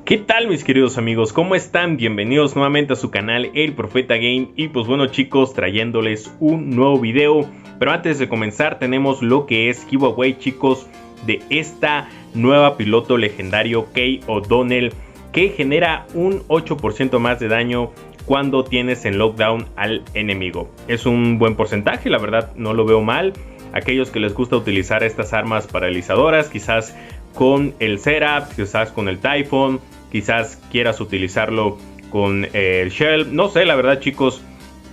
¿Qué tal mis queridos amigos? ¿Cómo están? Bienvenidos nuevamente a su canal El Profeta Game. Y pues bueno chicos, trayéndoles un nuevo video. Pero antes de comenzar tenemos lo que es giveaway chicos, de esta nueva piloto legendario Kay O'Donnell, que genera un 8% más de daño cuando tienes en lockdown al enemigo. Es un buen porcentaje, la verdad no lo veo mal. Aquellos que les gusta utilizar estas armas paralizadoras, quizás con el Seraph, quizás con el Typhon, quizás quieras utilizarlo con el Shell. No sé, la verdad chicos,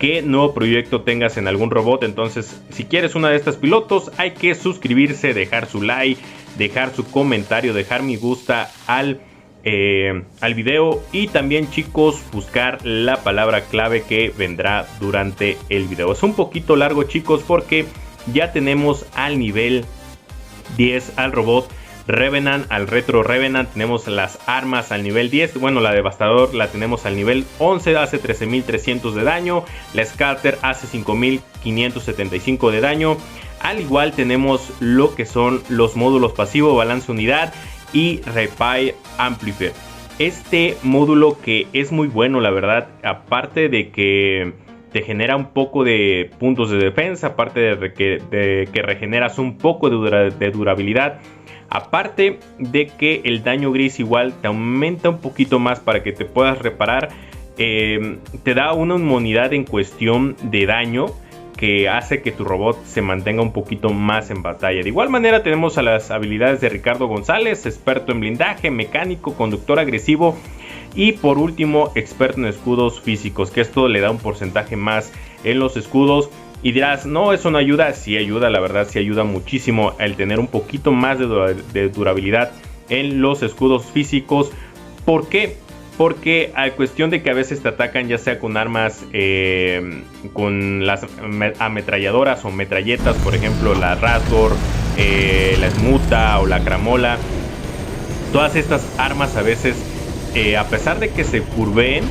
qué nuevo proyecto tengas en algún robot. Entonces, si quieres una de estas pilotos, hay que suscribirse, dejar su like, dejar su comentario, dejar me gusta al video. Y también chicos, buscar la palabra clave que vendrá durante el video. Es un poquito largo chicos, porque ya tenemos al nivel 10 al robot Revenant, al Retro Revenant. Tenemos las armas al nivel 10. Bueno, la Devastador la tenemos al nivel 11, hace 13.300 de daño. La Scatter hace 5.575 de daño. Al igual tenemos lo que son los módulos pasivo, balance unidad y Repair Amplifier. Este módulo que es muy bueno, la verdad, aparte de que te genera un poco de puntos de defensa, aparte de que regeneras un poco de durabilidad, aparte de que el daño gris igual te aumenta un poquito más para que te puedas reparar, te da una inmunidad en cuestión de daño que hace que tu robot se mantenga un poquito más en batalla. De igual manera tenemos a las habilidades de Ricardo González, experto en blindaje, mecánico, conductor agresivo y por último experto en escudos físicos, que esto le da un porcentaje más en los escudos. Y dirás, no, eso no ayuda. Sí ayuda, la verdad sí ayuda muchísimo el tener un poquito más de durabilidad en los escudos físicos. ¿Por qué? Porque a cuestión de que a veces te atacan ya sea con armas, con las ametralladoras o metralletas, por ejemplo la Razor, la Smuta o la Cramola. Todas estas armas a veces, a pesar de que se curveen,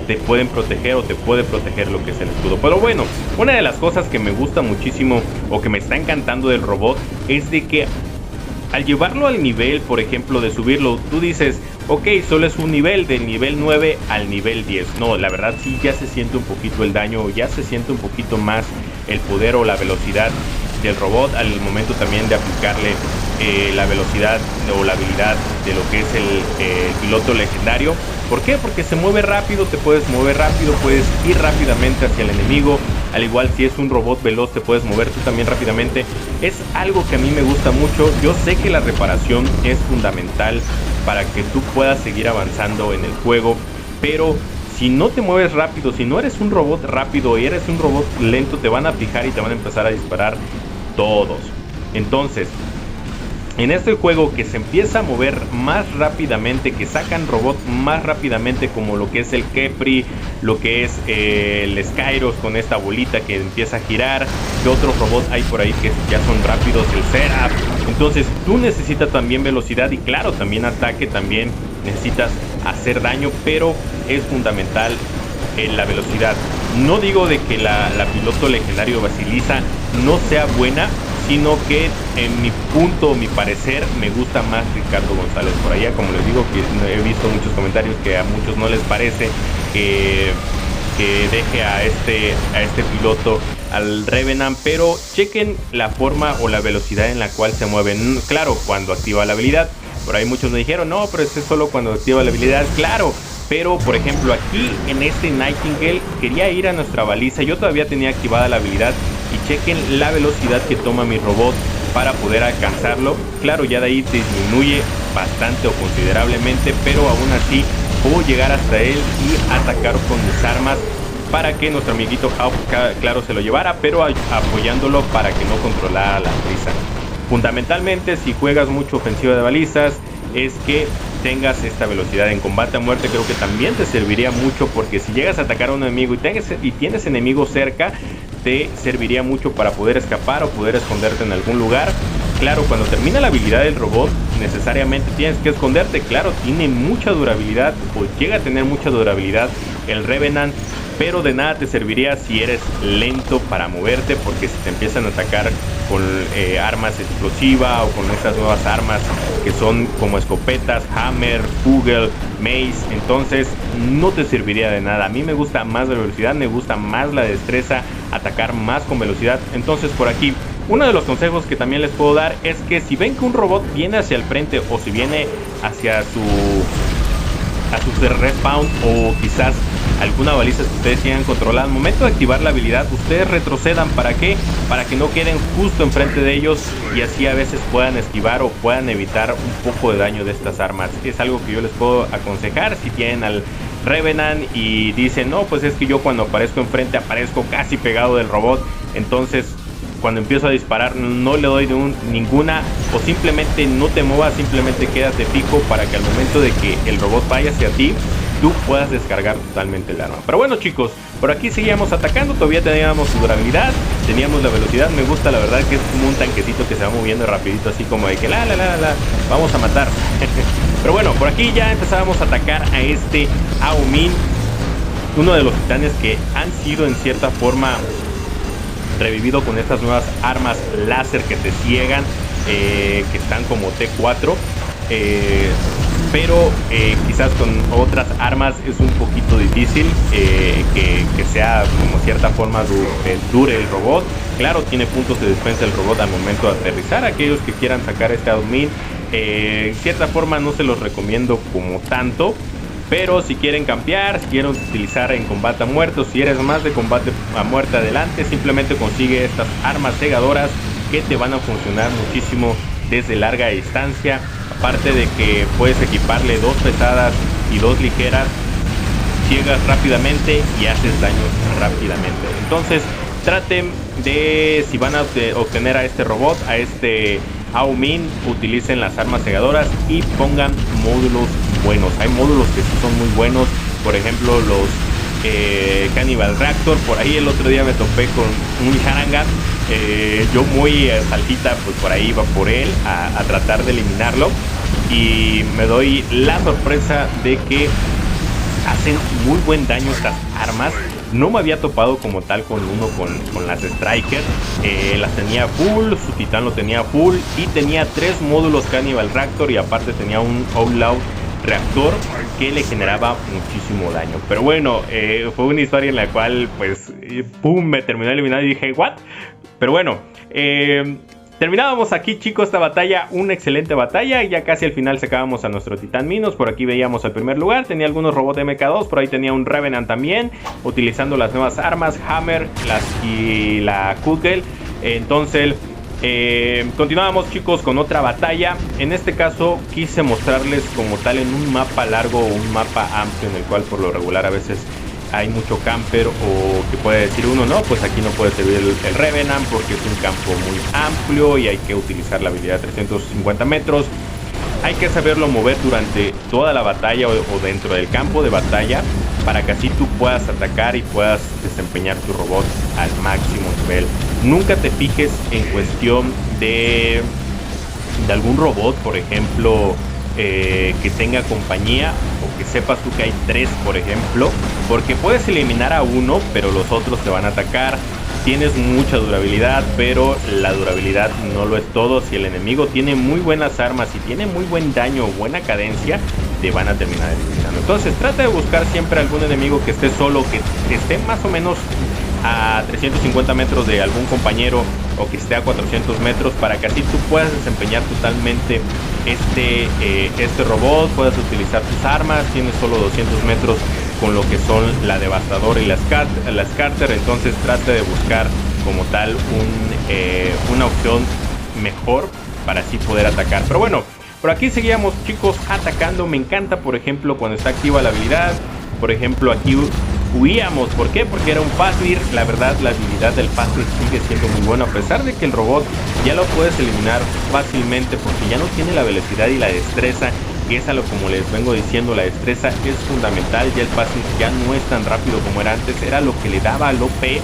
te pueden proteger o te puede proteger lo que es el escudo. Pero bueno, una de las cosas que me gusta muchísimo o que me está encantando del robot es de que al llevarlo al nivel, por ejemplo, de subirlo, tú dices, ok, solo es un nivel, del nivel 9 al nivel 10. No, la verdad sí ya se siente un poquito el daño, ya se siente un poquito más el poder o la velocidad del robot al momento también de aplicarle la velocidad o la habilidad de lo que es el piloto legendario. ¿Por qué? Porque se mueve rápido, te puedes mover rápido, puedes ir rápidamente hacia el enemigo. Al igual si es un robot veloz te puedes mover tú también rápidamente. Es algo que a mí me gusta mucho. Yo sé que la reparación es fundamental para que tú puedas seguir avanzando en el juego, pero si no te mueves rápido, si no eres un robot rápido y eres un robot lento, te van a fijar y te van a empezar a disparar todos. Entonces, en este juego que se empieza a mover más rápidamente, que sacan robot más rápidamente, como lo que es el Khepri, lo que es el Skyros con esta bolita que empieza a girar, que otros robots hay por ahí que ya son rápidos, el Seraph. Entonces tú necesitas también velocidad y claro, también ataque, también necesitas hacer daño, pero es fundamental la velocidad. No digo de que la piloto legendario Basilisa no sea buena, sino que en mi punto, mi parecer, me gusta más Ricardo González por allá. Como les digo, que he visto muchos comentarios que a muchos no les parece que deje a este piloto, al Revenant, pero chequen la forma o la velocidad en la cual se mueven. Claro, cuando activa la habilidad, por ahí muchos me dijeron, no, pero es solo cuando activa la habilidad. Claro, pero por ejemplo aquí en este Nightingale quería ir a nuestra baliza, yo todavía tenía activada la habilidad y chequen la velocidad que toma mi robot para poder alcanzarlo. Claro, ya de ahí disminuye bastante o considerablemente, pero aún así puedo llegar hasta él y atacar con mis armas para que nuestro amiguito Hawk, claro, se lo llevara, pero apoyándolo para que no controlara la baliza. Fundamentalmente, si juegas mucho ofensiva de balizas, es que tengas esta velocidad en combate a muerte. Creo que también te serviría mucho, porque si llegas a atacar a un enemigo y tienes enemigos cerca, te serviría mucho para poder escapar o poder esconderte en algún lugar. Claro, cuando termina la habilidad del robot, necesariamente tienes que esconderte. Claro, tiene mucha durabilidad, o llega a tener mucha durabilidad el Revenant, pero de nada te serviría si eres lento para moverte, porque si te empiezan a atacar con armas explosivas o con estas nuevas armas que son como escopetas, hammer, kugel, mace. Entonces no te serviría de nada. A mí me gusta más la velocidad, me gusta más la destreza, atacar más con velocidad. Entonces por aquí uno de los consejos que también les puedo dar es que si ven que un robot viene hacia el frente o si viene hacia su respawn o quizás alguna baliza que ustedes quieran controlar, al momento de activar la habilidad ustedes retrocedan. ¿Para qué? Para que no queden justo enfrente de ellos y así a veces puedan esquivar o puedan evitar un poco de daño de estas armas. Es algo que yo les puedo aconsejar si tienen al Revenant y dicen no, pues es que yo cuando aparezco enfrente aparezco casi pegado del robot, entonces cuando empiezo a disparar no le doy ninguna, o simplemente no te muevas, simplemente quédate fijo para que al momento de que el robot vaya hacia ti tú puedas descargar totalmente el arma. Pero bueno chicos, por aquí seguíamos atacando, todavía teníamos su durabilidad, teníamos la velocidad. Me gusta la verdad que es como un tanquecito que se va moviendo rapidito, así como de que vamos a matar. Pero bueno, por aquí ya empezábamos a atacar a este Aomin, uno de los titanes que han sido en cierta forma revivido con estas nuevas armas láser que te ciegan, que están como T4, pero quizás con otras armas es un poquito difícil que sea como cierta forma dure el robot. Claro, tiene puntos de defensa el robot al momento de aterrizar. Aquellos que quieran sacar este Aomin, en cierta forma no se los recomiendo como tanto. Pero si quieren campear, si quieren utilizar en combate a muerto, si eres más de combate a muerte adelante, simplemente consigue estas armas cegadoras que te van a funcionar muchísimo desde larga distancia. Aparte de que puedes equiparle 2 pesadas y 2 ligeras, ciegas rápidamente y haces daño rápidamente. Entonces traten de, si van a obtener a este robot, a este Aomin, utilicen las armas cegadoras y pongan módulos buenos. Hay módulos que sí son muy buenos, por ejemplo los Cannibal Reactor. Por ahí el otro día me topé con un Sharingan, yo muy saltita, pues por ahí iba por él a tratar de eliminarlo y me doy la sorpresa de que hacen muy buen daño estas armas. No me había topado como tal con las Striker, las tenía full, su titán lo tenía full y tenía 3 módulos Cannibal Reactor y aparte tenía un Outlaw Reactor que le generaba muchísimo daño. Pero bueno, fue una historia en la cual pues pum, me terminó eliminado y dije what. Pero bueno, terminábamos aquí chicos esta batalla, una excelente batalla, y ya casi al final sacábamos a nuestro titán Minos. Por aquí veíamos el primer lugar, tenía algunos robots MK2, por ahí tenía un Revenant también, utilizando las nuevas armas, Hammer y la Kugel. Entonces continuábamos chicos con otra batalla. En este caso quise mostrarles como tal en un mapa largo o un mapa amplio, en el cual por lo regular a veces hay mucho camper o que puede decir uno, no, pues aquí no puede servir el Revenant porque es un campo muy amplio y hay que utilizar la habilidad de 350 metros. Hay que saberlo mover durante toda la batalla o dentro del campo de batalla para que así tú puedas atacar y puedas desempeñar tu robot al máximo nivel. Nunca te fijes en cuestión de algún robot, por ejemplo, que tenga compañía o que sepas tú que hay 3, por ejemplo, porque puedes eliminar a uno pero los otros te van a atacar. Tienes mucha durabilidad, pero la durabilidad no lo es todo. Si el enemigo tiene muy buenas armas y tiene muy buen daño o buena cadencia, te van a terminar eliminando. Entonces trata de buscar siempre algún enemigo que esté solo, que esté más o menos a 350 metros de algún compañero o que esté a 400 metros, para que así tú puedas desempeñar totalmente este robot, puedas utilizar tus armas. Tienes solo 200 metros con lo que son la Devastador y las Carter. Entonces trate de buscar como tal una opción mejor para así poder atacar. Pero bueno, por aquí seguíamos chicos atacando. Me encanta por ejemplo cuando está activa la habilidad. Por ejemplo aquí huíamos. ¿Por qué? Porque era un Fafnir. La verdad la habilidad del Fafnir sigue siendo muy buena, a pesar de que el robot ya lo puedes eliminar fácilmente porque ya no tiene la velocidad y la destreza, que es a lo como les vengo diciendo, la destreza es fundamental. Ya el Fafnir ya no es tan rápido como era antes, era lo que le daba al OP,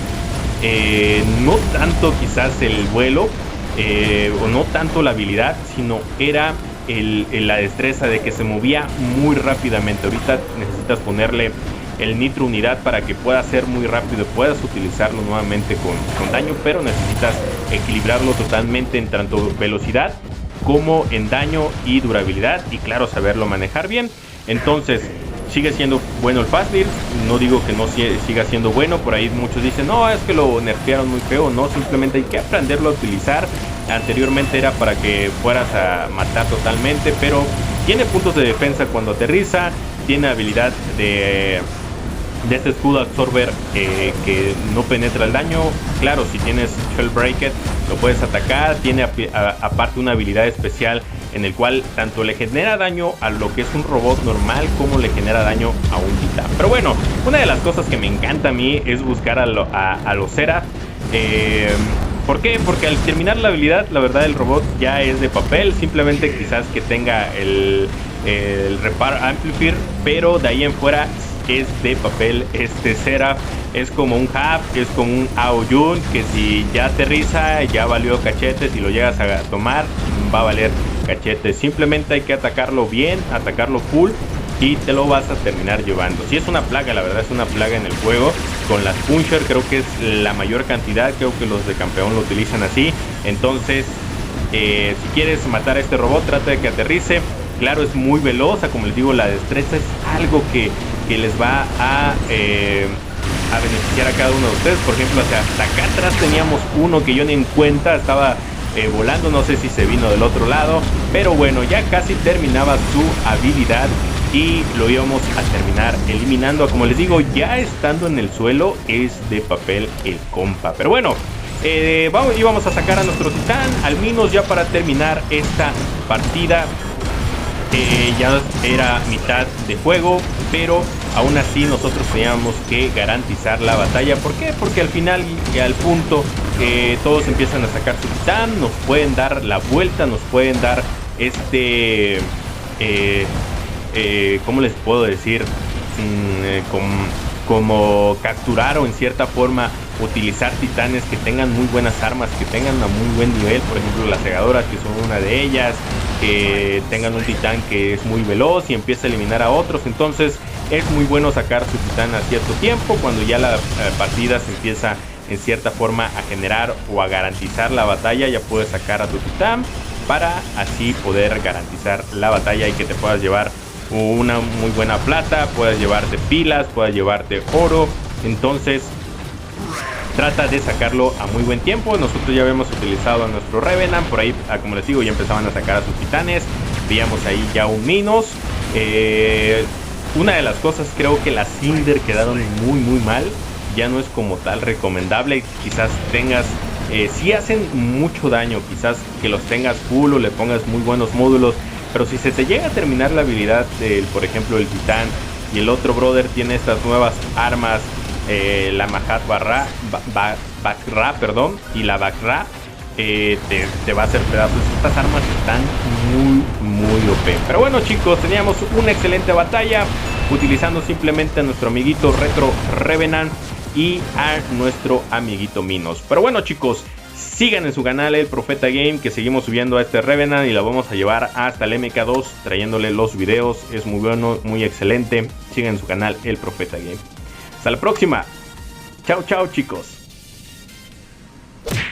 no tanto quizás el vuelo o no tanto la habilidad, sino era la destreza de que se movía muy rápidamente. Ahorita necesitas ponerle el nitro unidad para que pueda ser muy rápido, puedas utilizarlo nuevamente con daño, pero necesitas equilibrarlo totalmente en tanto velocidad como en daño y durabilidad, y claro, saberlo manejar bien. Entonces sigue siendo bueno el Fast Build, no digo que no siga siendo bueno. Por ahí muchos dicen, no, es que lo nerfearon muy feo. No, simplemente hay que aprenderlo a utilizar. Anteriormente era para que fueras a matar totalmente, pero tiene puntos de defensa cuando aterriza, tiene habilidad de este escudo absorber que no penetra el daño. Claro, si tienes Shellbreaker lo puedes atacar. Tiene aparte una habilidad especial en el cual tanto le genera daño a lo que es un robot normal como le genera daño a un titán. Pero bueno, una de las cosas que me encanta a mí es buscar a los Seraph. ¿Por qué? Porque al terminar la habilidad, la verdad el robot ya es de papel. Simplemente quizás que tenga el Repar Amplifier, pero de ahí en fuera es de papel. Este Seraph es como un Hub, es como un Aoyun, que si ya aterriza ya valió cachete. Si lo llegas a tomar va a valer cachete. Simplemente hay que atacarlo bien, atacarlo full, y te lo vas a terminar llevando. Si es una plaga, la verdad es una plaga en el juego. Con las Puncher creo que es la mayor cantidad. Creo que los de campeón lo utilizan así. Entonces si quieres matar a este robot, trata de que aterrice. Claro, es muy veloz, como les digo, la destreza es algo que les va a beneficiar a cada uno de ustedes. Por ejemplo, hasta acá atrás teníamos uno que yo ni en cuenta, estaba volando, no sé si se vino del otro lado, pero bueno, ya casi terminaba su habilidad y lo íbamos a terminar eliminando. Como les digo, ya estando en el suelo es de papel el compa. Pero bueno, íbamos a sacar a nuestro titán, al menos ya para terminar esta partida. Ya era mitad de juego, pero aún así nosotros teníamos que garantizar la batalla. ¿Por qué? Porque al final y al punto todos empiezan a sacar su titán, nos pueden dar la vuelta, nos pueden dar ¿cómo les puedo decir? Como capturar o en cierta forma utilizar titanes que tengan muy buenas armas, que tengan a muy buen nivel. Por ejemplo, las segadoras, que son una de ellas, que tengan un titán que es muy veloz y empieza a eliminar a otros. Entonces es muy bueno sacar su titán a cierto tiempo, cuando ya la partida se empieza en cierta forma a generar o a garantizar la batalla. Ya puedes sacar a tu titán para así poder garantizar la batalla y que te puedas llevar una muy buena plata, puedes llevarte pilas, puedes llevarte oro. Entonces trata de sacarlo a muy buen tiempo. Nosotros ya habíamos utilizado a nuestro Revenant. Por ahí, como les digo, ya empezaban a sacar a sus titanes. Veíamos ahí ya un Minos. Una de las cosas, creo que las Cinder quedaron muy mal. Ya no es como tal recomendable. Quizás tengas, si hacen mucho daño, quizás que los tengas full o le pongas muy buenos módulos. Pero si se te llega a terminar la habilidad del, por ejemplo, el titán, y el otro brother tiene estas nuevas armas, la Mahat Bakra, y la Bakra, te va a hacer pedazos. Estas armas están muy OP. Pero bueno, chicos, teníamos una excelente batalla utilizando simplemente a nuestro amiguito Retro Revenant y a nuestro amiguito Minos. Pero bueno, chicos, sigan en su canal El Profeta Game, que seguimos subiendo a este Revenant y lo vamos a llevar hasta el MK2 trayéndole los videos. Es muy bueno, muy excelente. Sigan en su canal El Profeta Game. Hasta la próxima. Chao chicos.